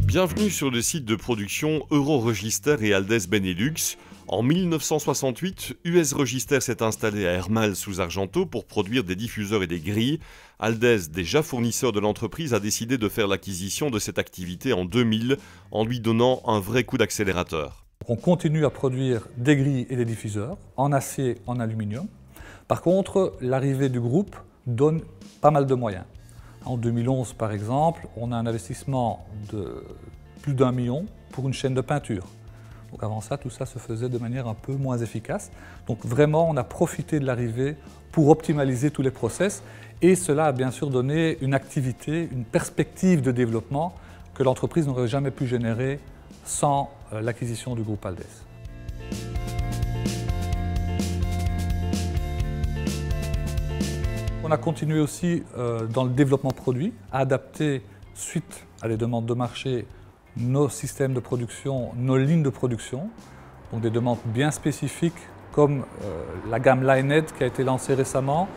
Bienvenue sur le site de production Euroregister et Aldès Benelux. En 1968, US Register s'est installé à Hermals sous Argenteau pour produire des diffuseurs et des grilles. Aldès, déjà fournisseur de l'entreprise, a décidé de faire l'acquisition de cette activité en 2000 en lui donnant un vrai coup d'accélérateur. On continue à produire des grilles et des diffuseurs en acier, en aluminium. Par contre, l'arrivée du groupe donne pas mal de moyens. En 2011, par exemple, on a un investissement de plus d'1 million pour une chaîne de peinture. Donc avant ça, tout ça se faisait de manière un peu moins efficace. Donc vraiment, on a profité de l'arrivée pour optimaliser tous les process et cela a bien sûr donné une activité, une perspective de développement que l'entreprise n'aurait jamais pu générer sans l'acquisition du groupe Aldès. On a continué aussi dans le développement produit, à adapter suite à des demandes de marché nos systèmes de production, nos lignes de production, donc des demandes bien spécifiques comme la gamme Linehead qui a été lancée récemment,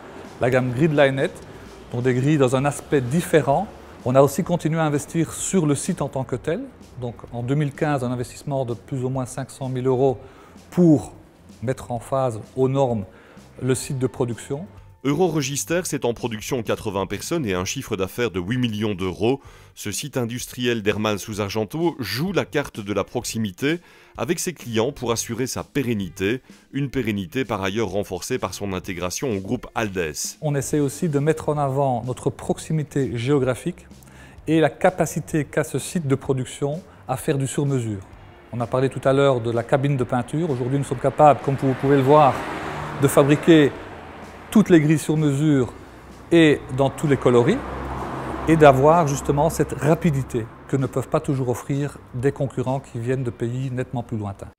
la gamme Grid Linehead, donc des grilles dans un aspect différent. On a aussi continué à investir sur le site en tant que tel, donc en 2015 un investissement de plus ou moins 500 000 € pour mettre en phase aux normes le site de production. Euroregister, c'est en production 80 personnes et un chiffre d'affaires de 8 millions d'euros. Ce site industriel d'Hermals sous Argenteau joue la carte de la proximité avec ses clients pour assurer sa pérennité. Une pérennité par ailleurs renforcée par son intégration au groupe Aldès. On essaie aussi de mettre en avant notre proximité géographique et la capacité qu'a ce site de production à faire du sur-mesure. On a parlé tout à l'heure de la cabine de peinture. Aujourd'hui, nous sommes capables, comme vous pouvez le voir, de fabriquer toutes les grilles sur mesure et dans tous les coloris et d'avoir justement cette rapidité que ne peuvent pas toujours offrir des concurrents qui viennent de pays nettement plus lointains.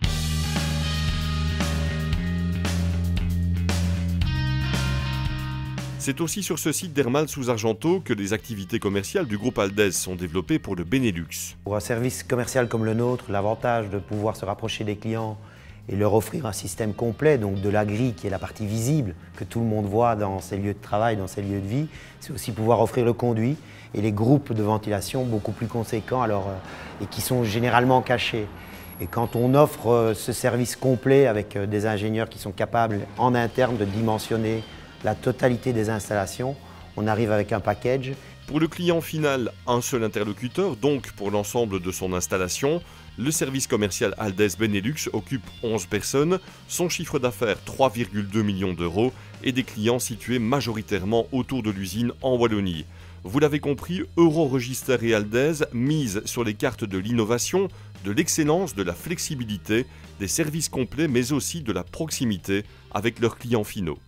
C'est aussi sur ce site d'Hermals sous Argenteau que les activités commerciales du groupe Aldès sont développées pour le Benelux. Pour un service commercial comme le nôtre, l'avantage de pouvoir se rapprocher des clients et leur offrir un système complet, donc de la grille qui est la partie visible que tout le monde voit dans ses lieux de travail, dans ses lieux de vie, c'est aussi pouvoir offrir le conduit et les groupes de ventilation beaucoup plus conséquents et qui sont généralement cachés. Et quand on offre ce service complet avec des ingénieurs qui sont capables en interne de dimensionner la totalité des installations, on arrive avec un package. Pour le client final, un seul interlocuteur, donc pour l'ensemble de son installation. Le service commercial Aldès Benelux occupe 11 personnes, son chiffre d'affaires 3,2 millions d'euros et des clients situés majoritairement autour de l'usine en Wallonie. Vous l'avez compris, Euroregister et Aldès misent sur les cartes de l'innovation, de l'excellence, de la flexibilité, des services complets mais aussi de la proximité avec leurs clients finaux.